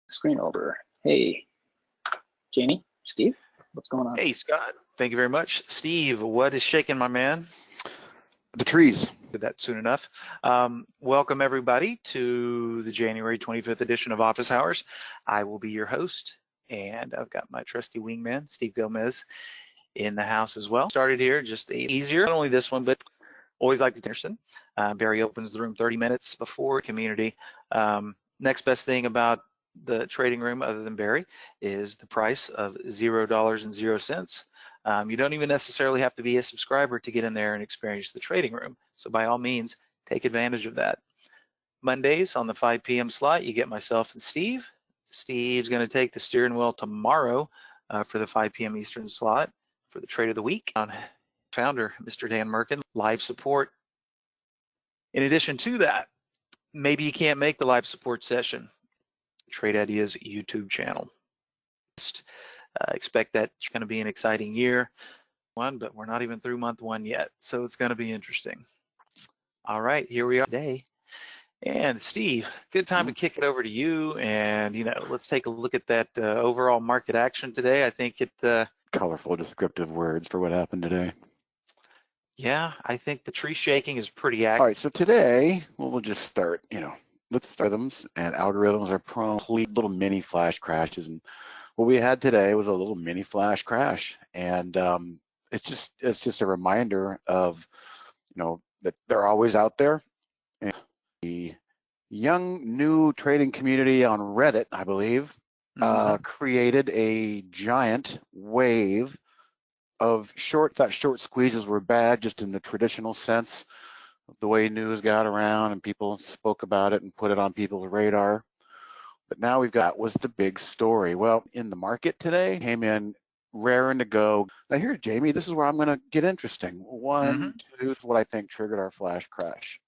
screen over. Hey, Jamie, Steve, what's going on? Hey, Scott. Thank you very much. Steve, what is shaking, my man? The trees. Did that soon enough. Welcome, everybody, to the January 25th edition of Office Hours. I will be your host, and I've got my trusty wingman, Steve Gomez, in the house as well. Started here, just easier. Not only this one, but always like to Anderson. Barry opens the room 30 minutes before community. Next best thing about the trading room, other than Barry, is the price of $0.00. You don't even necessarily have to be a subscriber to get in there and experience the trading room. So by all means, take advantage of that. Mondays on the 5 p.m. slot, you get myself and Steve. Steve's going to take the steering wheel tomorrow for the 5 p.m. Eastern slot for the trade of the week. Founder, Mr. Dan Merkin, live support. In addition to that, maybe you can't make the live support session. Trade Ideas YouTube channel. Expect that it's going to be an exciting year, but we're not even through month one yet, so it's going to be interesting. All right, here we are today. And Steve, good time to kick it over to you, and let's take a look at that overall market action today. I think it Colorful, descriptive words for what happened today. Yeah, I think the tree shaking is pretty accurate. All right, so today, we'll just start, let's start rhythms, and algorithms are prone to little mini flash crashes. And what we had today was a little mini flash crash. And it's just a reminder of, that they're always out there. And the young, new trading community on Reddit, I believe, created a giant wave of short squeezes were bad, just in the traditional sense of the way news got around and people spoke about it and put it on people's radar. But now was the big story. Well, in the market today, came in raring to go. Now here, Jamie, this is where I'm going to get interesting. One, two, what I think triggered our flash crash.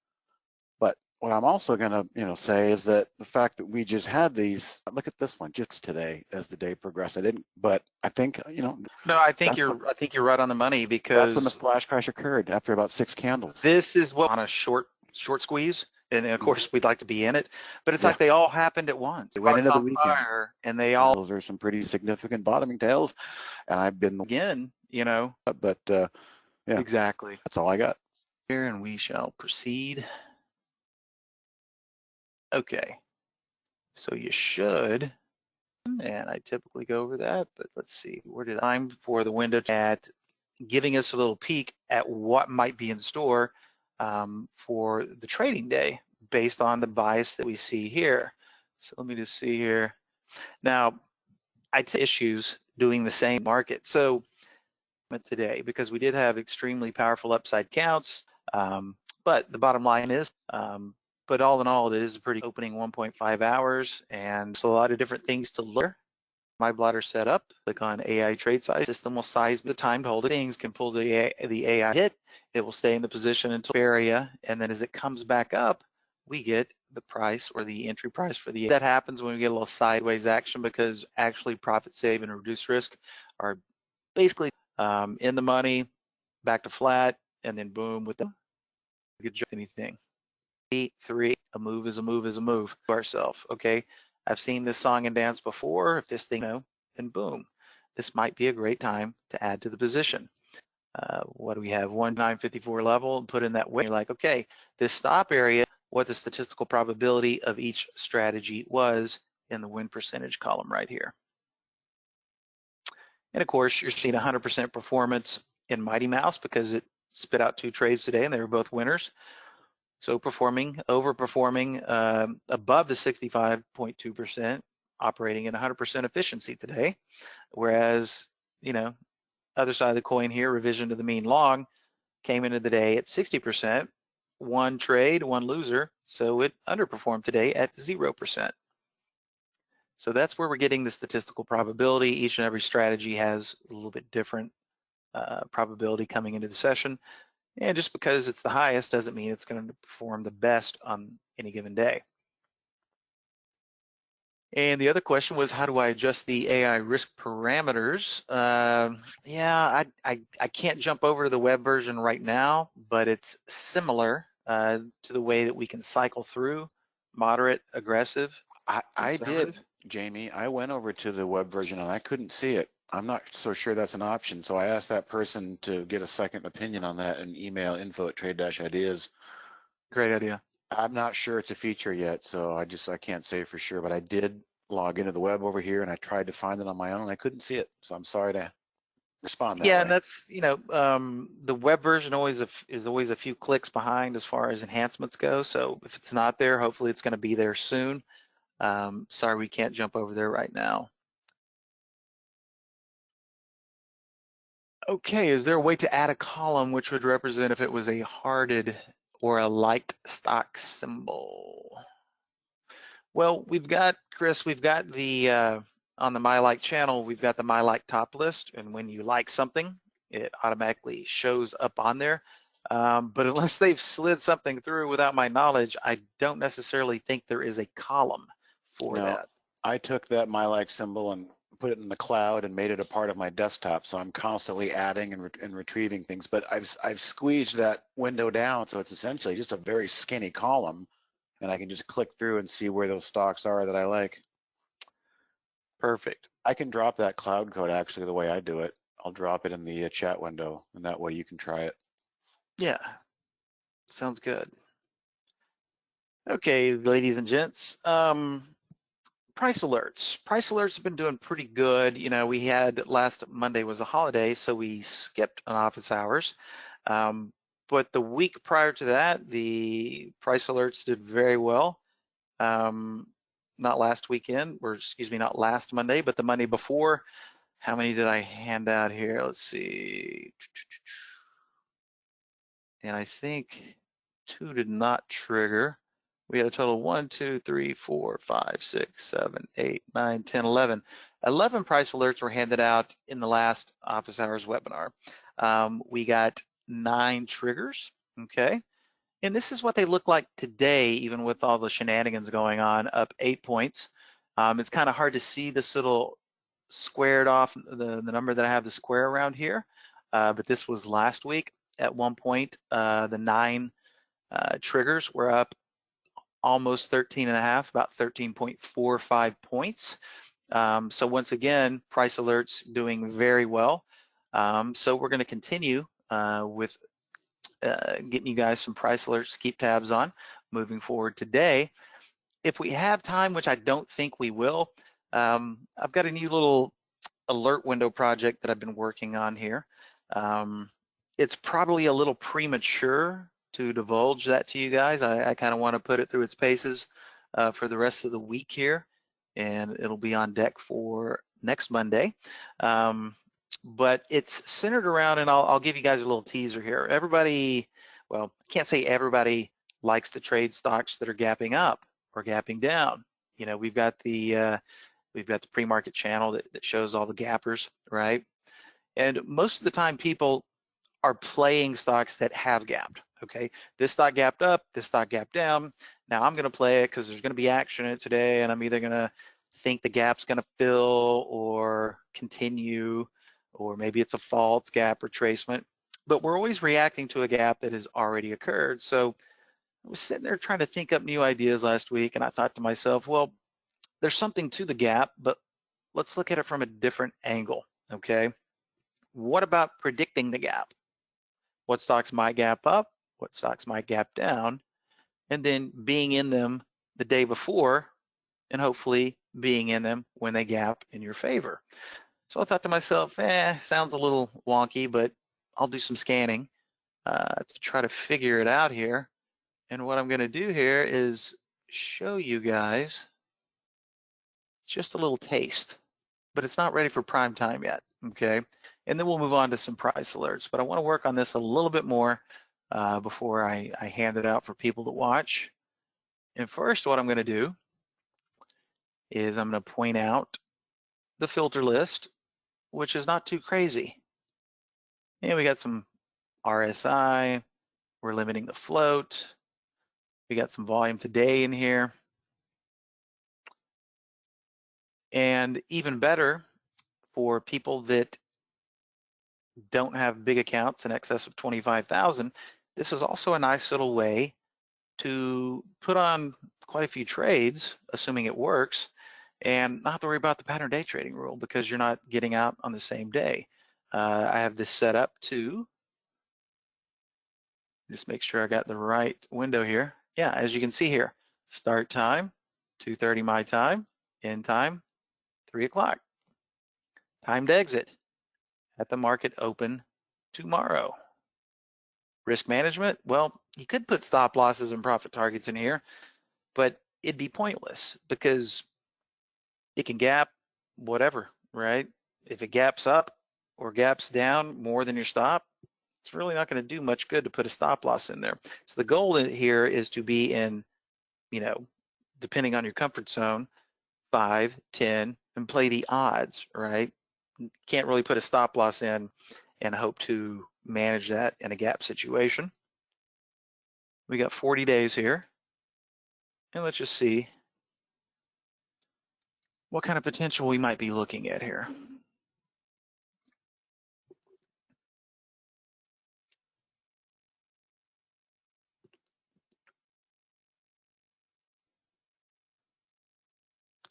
But what I'm also going to, say is that the fact that we just had these, look at this one just today as the day progressed. But I think, No, I think you're right on the money, because that's when the flash crash occurred after about 6 candles. This is what on a short squeeze, and of course we'd like to be in it, but it's like they all happened at once. They went into the weekend, fire, and they all. Those are some pretty significant bottoming tails, and I've been again, But yeah, exactly. That's all I got. Here, and we shall proceed. Okay, so you should, and I typically go over that, but let's see, where did I'm for the window at giving us a little peek at what might be in store for the trading day based on the bias that we see here. So let me just see here. Now, I'd say issues doing the same market. So today, because we did have extremely powerful upside counts, but the bottom line is, but all in all, it is a pretty opening 1.5 hours, and so a lot of different things to look. My blotter set up, click on AI trade size. System will size the time to hold it. Things can pull the AI hit. It will stay in the position until area, and then as it comes back up, we get the price or the entry price for the. That happens when we get a little sideways action, because actually profit save and reduce risk are basically in the money, back to flat, and then boom with the good job. Anything. 3, a move is a move is a move to ourselves. Okay, I've seen this song and dance before. If this thing, then boom, this might be a great time to add to the position. What do we have? 1954 level, and put in that way. You're like, okay, this stop area, what the statistical probability of each strategy was in the win percentage column right here. And of course, you're seeing 100% performance in Mighty Mouse, because it spit out 2 trades today and they were both winners. So overperforming above the 65.2%, operating at 100% efficiency today. Whereas, other side of the coin here, revision to the mean long, came into the day at 60%, 1 trade, 1 loser, so it underperformed today at 0%. So that's where we're getting the statistical probability. Each and every strategy has a little bit different probability coming into the session. And just because it's the highest doesn't mean it's going to perform the best on any given day. And the other question was, how do I adjust the AI risk parameters? Yeah, I can't jump over to the web version right now, but it's similar to the way that we can cycle through moderate, aggressive. I did Jamie, I went over to the web version and I couldn't see it. I'm not so sure that's an option. So I asked that person to get a second opinion on that and email info@trade-ideas. Great idea. I'm not sure it's a feature yet, so I can't say for sure, but I did log into the web over here and I tried to find it on my own and I couldn't see it. So I'm sorry to respond that Yeah, way. and that's, the web version is always a few clicks behind as far as enhancements go. So if it's not there, hopefully it's going to be there soon. Sorry, we can't jump over there right now. Okay, is there a way to add a column which would represent if it was a hearted or a liked stock symbol? Well, Chris, we've got the, on the My Like channel, we've got the My Like top list, and when you like something, it automatically shows up on there. But unless they've slid something through without my knowledge, I don't necessarily think there is a column for No, that. I took that my like symbol and put it in the cloud and made it a part of my desktop. So I'm constantly adding and retrieving things. But I've squeezed that window down, so it's essentially just a very skinny column, and I can just click through and see where those stocks are that I like. Perfect. I can drop that cloud code actually the way I do it. I'll drop it in the chat window, and that way you can try it. Yeah, sounds good. Okay, ladies and gents. Price alerts. Price alerts have been doing pretty good. We had last Monday was a holiday, so we skipped on office hours. But the week prior to that, the price alerts did very well. Not last weekend, or excuse me, not last Monday, but the Monday before. How many did I hand out here? Let's see. And I think 2 did not trigger. We had a total of 1, 2, 3, 4, 5, 6, 7, 8, 9, 10, 11. 11 price alerts were handed out in the last office hours webinar. We got 9 triggers, okay? And this is what they look like today, even with all the shenanigans going on, up 8 points. It's kind of hard to see this little squared off, the number that I have the square around here, but this was last week. At one point, the 9 triggers were up almost 13 and a half, about 13.45 points. So once again, price alerts doing very well. So we're going to continue with getting you guys some price alerts to keep tabs on moving forward today. If we have time, which I don't think we will, I've got a new little alert window project that I've been working on here. It's probably a little premature to divulge that to you guys. I kind of want to put it through its paces for the rest of the week here, and it'll be on deck for next Monday. But it's centered around, and I'll give you guys a little teaser here. Everybody, well, I can't say everybody likes to trade stocks that are gapping up or gapping down. We've got the pre-market channel that shows all the gappers, right? And most of the time people are playing stocks that have gapped, okay? This stock gapped up, this stock gapped down. Now I'm gonna play it because there's gonna be action in it today, and I'm either gonna think the gap's gonna fill or continue, or maybe it's a false gap retracement. But we're always reacting to a gap that has already occurred. So I was sitting there trying to think up new ideas last week, and I thought to myself, well, there's something to the gap, but let's look at it from a different angle, okay? What about predicting the gap? What stocks might gap up, what stocks might gap down, and then being in them the day before, and hopefully being in them when they gap in your favor. So I thought to myself, sounds a little wonky, but I'll do some scanning to try to figure it out here. And what I'm gonna do here is show you guys just a little taste, but it's not ready for prime time yet, okay? And then we'll move on to some price alerts, but I wanna work on this a little bit more before I hand it out for people to watch. And first, what I'm gonna do is I'm gonna point out the filter list, which is not too crazy. And we got some RSI, we're limiting the float, we got some volume today in here. And even better, for people that don't have big accounts in excess of 25,000, this is also a nice little way to put on quite a few trades, assuming it works, and not have to worry about the pattern day trading rule because you're not getting out on the same day. I have this set up to just make sure I got the right window here. Yeah, as you can see here, start time, 2:30 my time, end time, 3 o'clock. Timed exit at the market open tomorrow. Risk management, well, you could put stop losses and profit targets in here, but it'd be pointless because it can gap whatever, right? If it gaps up or gaps down more than your stop, it's really not going to do much good to put a stop loss in there. So the goal here is to be in, depending on your comfort zone, 5, 10, and play the odds, right? Can't really put a stop loss in and hope to manage that in a gap situation. We got 40 days here, and let's just see what kind of potential we might be looking at here.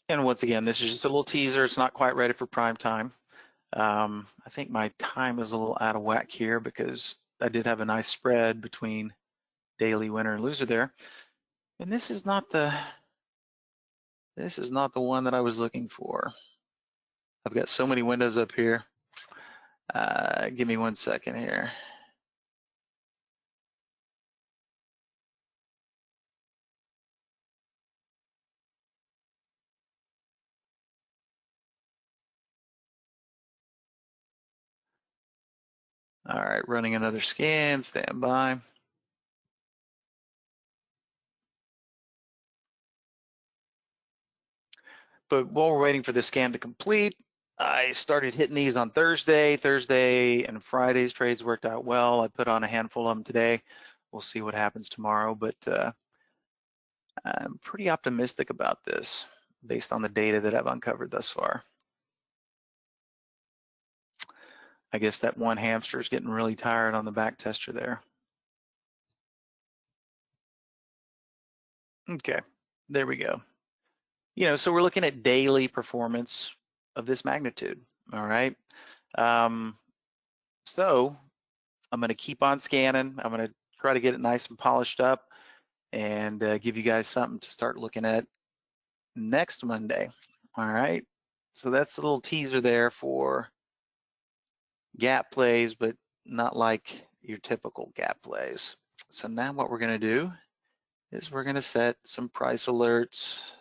And once again, this is just a little teaser. It's not quite ready for prime time. I think my time is a little out of whack here because I did have a nice spread between daily winner and loser there. And this is not the one that I was looking for. I've got so many windows up here. Give me 1 second here. All right, running another scan, stand by. But while we're waiting for this scan to complete, I started hitting these on Thursday. Thursday and Friday's trades worked out well. I put on a handful of them today. We'll see what happens tomorrow, but I'm pretty optimistic about this based on the data that I've uncovered thus far. I guess that one hamster is getting really tired on the back tester there. Okay, there we go. So we're looking at daily performance of this magnitude, all right? So I'm gonna keep on scanning. I'm gonna try to get it nice and polished up and give you guys something to start looking at next Monday, all right? So that's a little teaser there for gap plays, but not like your typical gap plays. So now what we're gonna do is we're gonna set some price alerts.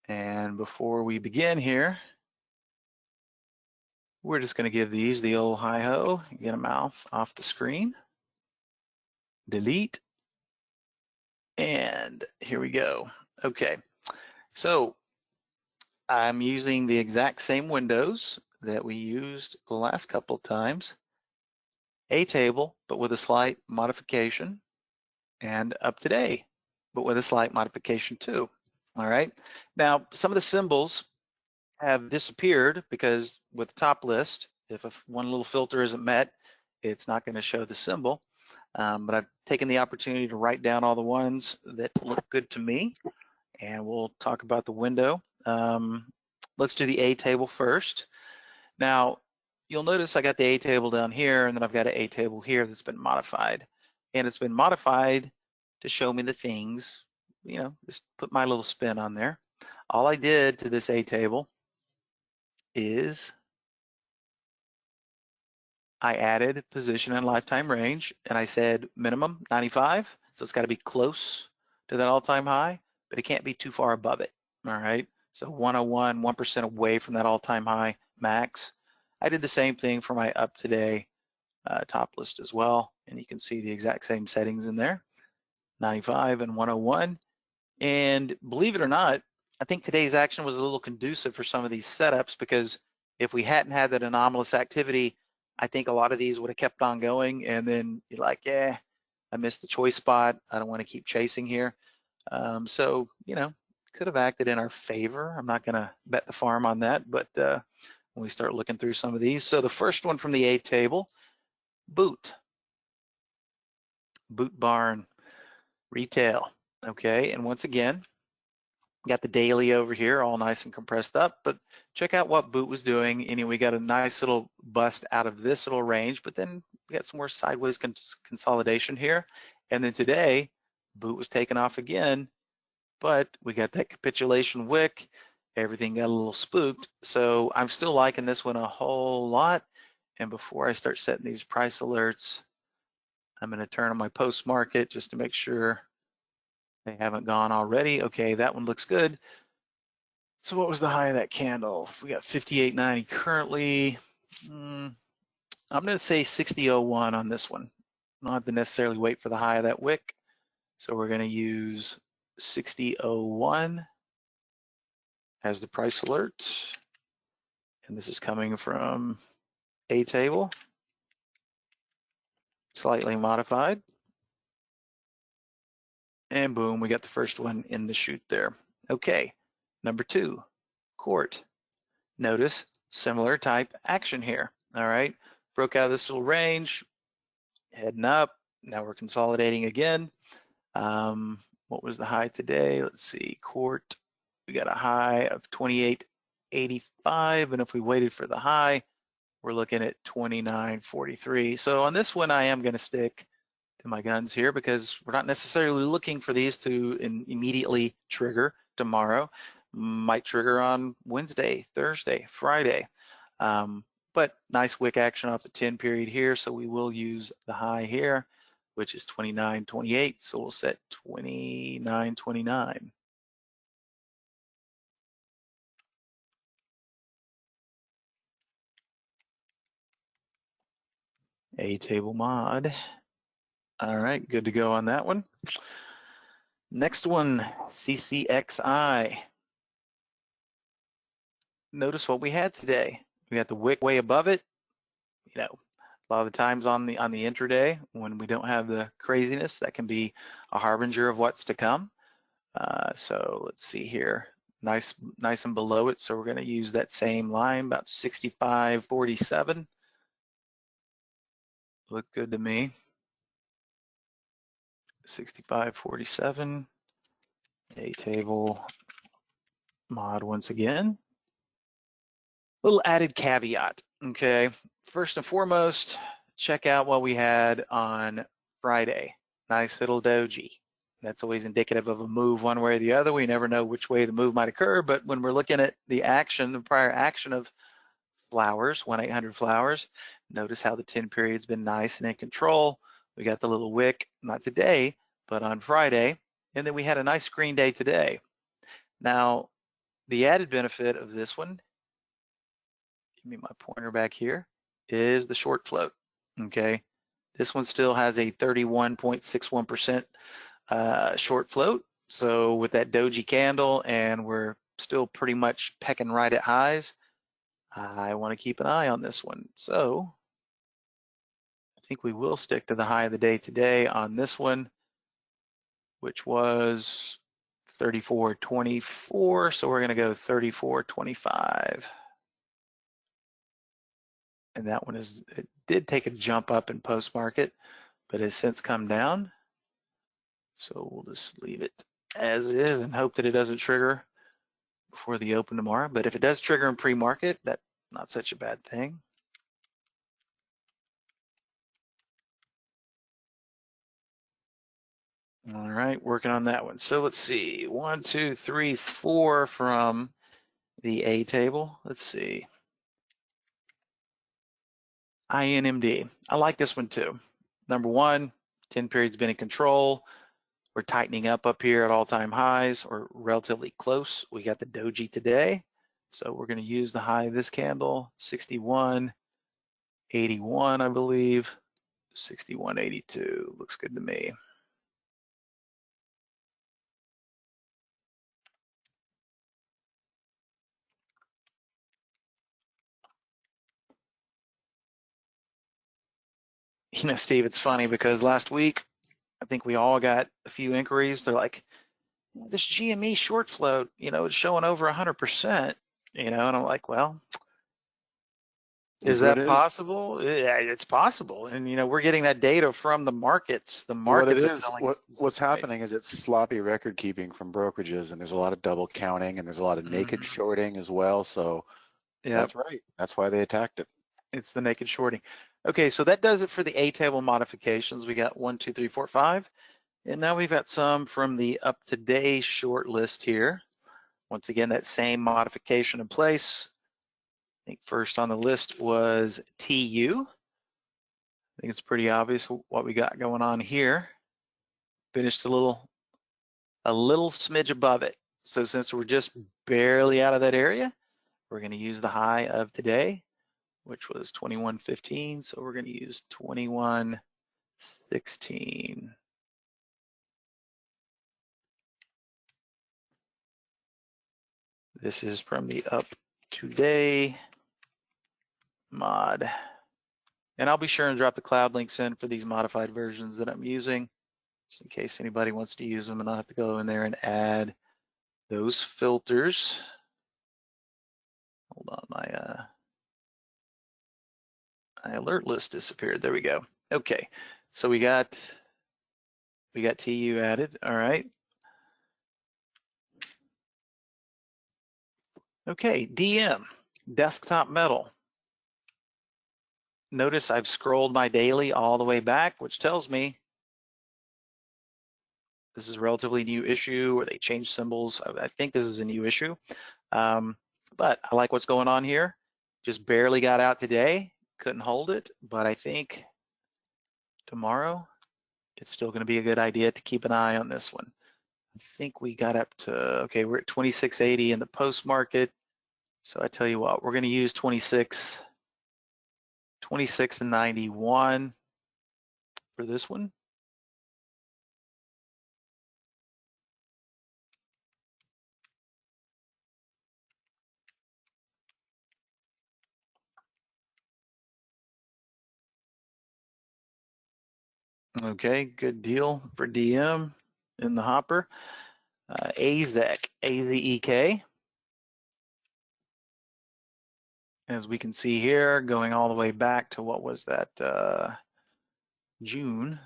And before we begin here, we're just gonna give these the old hi-ho, get them off the screen, delete, and here we go. Okay, so I'm using the exact same windows that we used the last couple of times, a table, but with a slight modification, and up today, but with a slight modification too. All right, now some of the symbols have disappeared because with the top list, if one little filter isn't met, it's not going to show the symbol. But I've taken the opportunity to write down all the ones that look good to me, and we'll talk about the window. Let's do the A table first. Now, you'll notice I got the A table down here, and then I've got an A table here that's been modified. And it's been modified to show me the things, just put my little spin on there. All I did to this A table is I added position and lifetime range, and I said minimum 95, so it's got to be close to that all-time high, but it can't be too far above it, all right? So 101, 1% away from that all-time high max. I did the same thing for my up today top list as well, and you can see the exact same settings in there, 95 and 101. And believe it or not, I think today's action was a little conducive for some of these setups, because if we hadn't had that anomalous activity, I think a lot of these would have kept on going, and then you're like, yeah, I missed the choice spot. I don't want to keep chasing here. So, could have acted in our favor. I'm not going to bet the farm on that, but when we start looking through some of these. So the first one from the A table, boot barn, retail. Okay, and once again, Got the daily over here, all nice and compressed up, but check out what Boot was doing. Anyway, we got a nice little bust out of this little range, but then we got some more sideways consolidation here. And then today, Boot was taking off again, but we got that capitulation wick. Everything got a little spooked. So I'm still liking this one a whole lot. And before I start setting these price alerts, I'm going to turn on my post market just to make sure they haven't gone already. Okay, that one looks good. So what was the high of that candle? We got 58.90 currently. I'm going to say 60.01 on this one. Not have to necessarily wait for the high of that wick. So we're going to use 60.01 as the price alert. And this is coming from a table, slightly modified. And boom, we got the first one in the chute there. Okay, number 2, court. Notice similar type action here. All right, broke out of this little range, heading up. Now we're consolidating again. What was the high today? Let's see, court. We got a high of 28.85, and if we waited for the high, we're looking at 29.43. So on this one, I am going to stick to my guns here because we're not necessarily looking for these to immediately trigger tomorrow. Might trigger on Wednesday, Thursday, Friday. But nice wick action off the 10 period here, so we will use the high here, which is 29.28. So we'll set 29.29. A table mod. All right, good to go on that one. Next one, CCXI. Notice what we had today. We got the wick way above it. You know, a lot of the times on the intraday when we don't have the craziness, that can be a harbinger of what's to come. So let's see here, nice and below it. So we're going to use that same line, about 65.47. Look good to me. 65.47. A table mod once again. Little added caveat, okay? First and foremost, check out what we had on Friday. Nice little doji. That's always indicative of a move one way or the other. We never know which way the move might occur, but when we're looking at the action, the prior action of flowers, 1-800 flowers, notice how the 10 period's been nice and in control. We got the little wick, not today, but on Friday, and then we had a nice green day today. Now, the added benefit of this one, give me my pointer back here, is the short float, okay? This one still has a 31.61% short float. So with that doji candle, and we're still pretty much pecking right at highs, I want to keep an eye on this one. So I think we will stick to the high of the day today on this one, which was 34.24. So we're going to go 34.25. And that one it did take a jump up in post market, but has since come down. So we'll just leave it as is and hope that it doesn't trigger before the open tomorrow. But if it does trigger in pre-market, that's not such a bad thing. All right, working on that one. So let's see, 1, 2, 3, 4 from the A table. Let's see. INMD. I like this one too. Number 1, 10 period's been in control. We're tightening up here at all-time highs or relatively close. We got the doji today. So we're going to use the high of this candle, 61.81, I believe. 61.82 looks good to me. You know, Steve, it's funny because last week, I think we all got a few inquiries. They're like, this GME short float, you know, it's showing over 100%, you know, and I'm like, well, Is what that it is. possible? Yeah, it's possible. And you know, we're getting that data from the markets. The What it markets are is, telling us this what's is right. happening is it's sloppy record keeping from brokerages, and there's a lot of double counting, and there's a lot of naked Mhm. shorting as well. So Yep, that's right. That's why they attacked it. it's the naked shorting. Okay, so that does it for the A table modifications. We got 1, 2, 3, 4, 5. And now we've got some from the up-to-date short list here. Once again, that same modification in place. I think first on the list was TU. I think it's pretty obvious what we got going on here. Finished a little smidge above it. So since we're just barely out of that area, we're going to use the high of today, which was 21.15. So we're going to use 21.16. This is from the up today mod. And I'll be sure and drop the cloud links in for these modified versions that I'm using, just in case anybody wants to use them and I have to go in there and add those filters. Hold on, my alert list disappeared. There we go. Okay, so we got TU added. All right. Okay, DM, desktop metal. Notice I've scrolled my daily all the way back, which tells me this is a relatively new issue, or they changed symbols. I think this is a new issue. But I like what's going on here. Just barely got out today, couldn't hold it, but I think tomorrow it's still going to be a good idea to keep an eye on this one. I think we got up to, okay, we're at 26.80 in the post market. So I tell you what, we're going to use 26.91 for this one. Okay, good deal for DM in the hopper. AZEK, AZEK. As we can see here, going all the way back to what was that, June.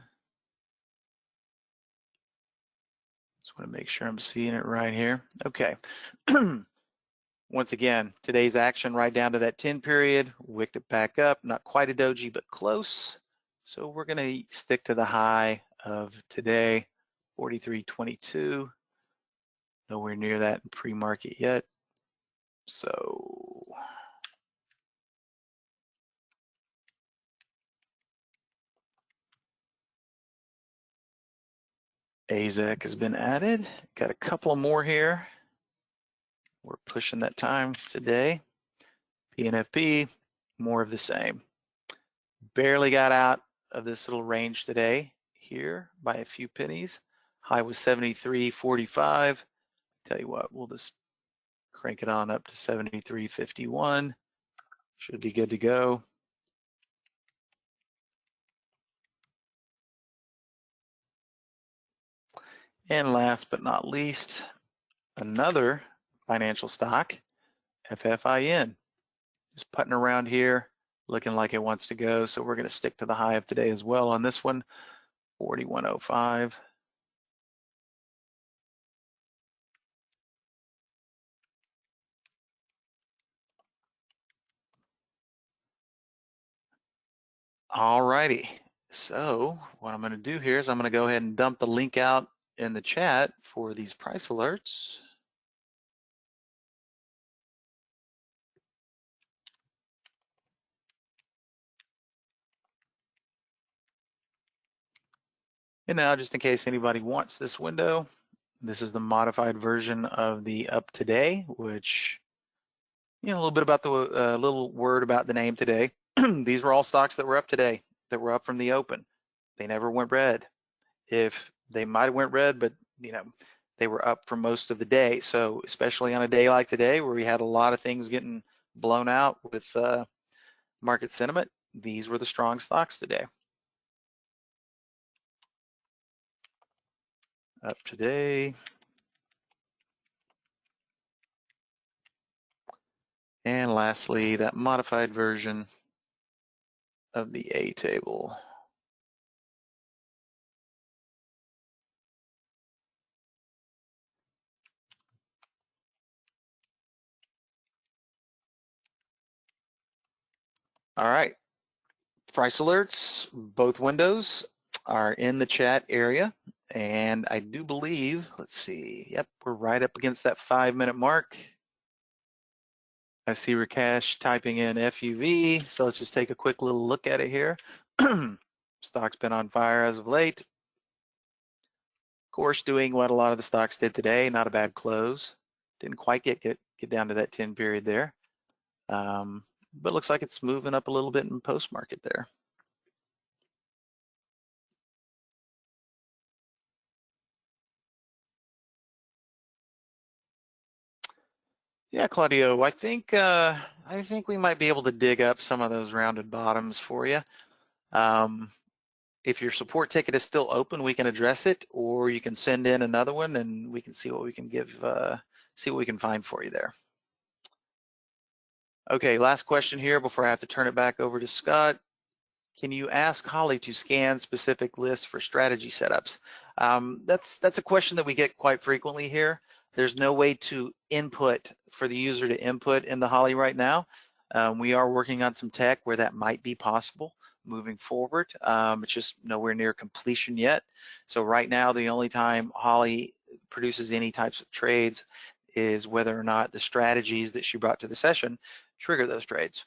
Just want to make sure I'm seeing it right here. Okay. Once again, today's action right down to that 10 period, wicked it back up, not quite a doji, but close. So we're going to stick to the high of today, 43.22. Nowhere near that in pre-market yet. So AZEK has been added. Got a couple more here. We're pushing that time today. PNFP, more of the same. Barely got out of this little range today here by a few pennies. High was 73.45. Tell you what, we'll just crank it on up to 73.51. Should be good to go. And last but not least, another financial stock, FFIN. Just putting around here, looking like it wants to go. So we're going to stick to the high of today as well on this one, 41.05. All righty. So what I'm going to do here is I'm going to go ahead and dump the link out in the chat for these price alerts. And now, just in case anybody wants this window, this is the modified version of the up today, which, you know, a little bit about the little word about the name today. These were all stocks that were up today, that were up from the open. They never went red. If they might have went red, but you know, they were up for most of the day. So especially on a day like today, where we had a lot of things getting blown out with market sentiment, these were the strong stocks today. Up today. And lastly, that modified version of the A table. All right, price alerts, both windows are in the chat area. And I do believe, let's see, yep, we're right up against that 5-minute mark. I see Rakesh typing in FUV, so let's just take a quick little look at it here. Stock's been on fire as of late. Of course, doing what a lot of the stocks did today, not a bad close. Didn't quite get down to that 10 period there. But looks like it's moving up a little bit in post-market there. Yeah, Claudio, I think we might be able to dig up some of those rounded bottoms for you. If your support ticket is still open, we can address it, or you can send in another one and we can see what we can see what we can find for you there. Okay, last question here before I have to turn it back over to Scott. Can you ask Holly to scan specific lists for strategy setups? That's a question that we get quite frequently here. There's no way to input for the user to input into Holly right now. We are working on some tech where that might be possible moving forward. It's just nowhere near completion yet. So right now, the only time Holly produces any types of trades is whether or not the strategies that she brought to the session trigger those trades.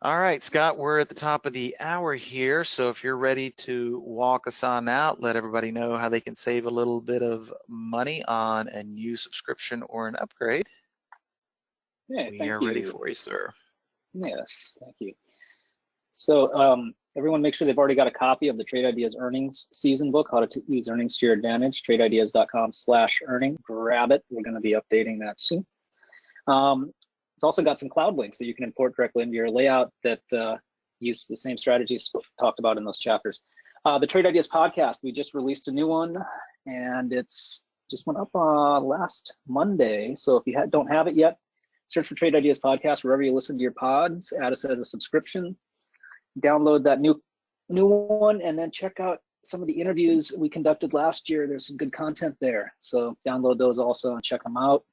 All right, Scott, we're at the top of the hour here. So if you're ready to walk us on out, let everybody know how they can save a little bit of money on a new subscription or an upgrade. Yeah, we are ready for you, sir. Yes, thank you. So everyone make sure they've already got a copy of the Trade Ideas Earnings Season Book, How to Use Earnings to Your Advantage, tradeideas.com/earning. Grab it. We're going to be updating that soon. It's also got some cloud links that you can import directly into your layout that use the same strategies talked about in those chapters. The Trade Ideas podcast, we just released a new one, and it's just went up last Monday. So if you don't have it yet, search for Trade Ideas podcast wherever you listen to your pods, add us as a subscription, download that new one, and then check out some of the interviews we conducted last year. There's some good content there. So download those also and check them out.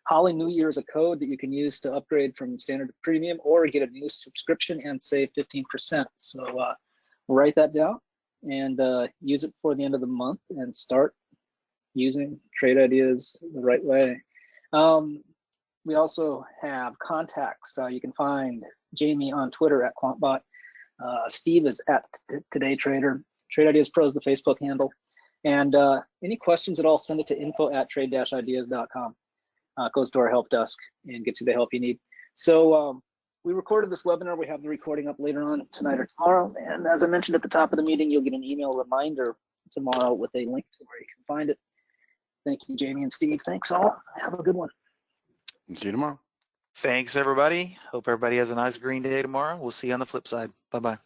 Holly New Year is a code that you can use to upgrade from standard to premium or get a new subscription and save 15%. So write that down and use it before the end of the month and start using Trade Ideas the right way. We also have contacts. You can find Jamie on Twitter at QuantBot. Steve is at Today Trader. Trade Ideas Pro is the Facebook handle. And any questions at all, send it to info@trade-ideas.com. Goes to our help desk and gets you the help you need. So we recorded this webinar. We have the recording up later on tonight or tomorrow. And as I mentioned at the top of the meeting, you'll get an email reminder tomorrow with a link to where you can find it. Thank you, Jamie and Steve. Thanks all. Have a good one. And see you tomorrow. Thanks, everybody. Hope everybody has a nice green day tomorrow. We'll see you on the flip side. Bye-bye.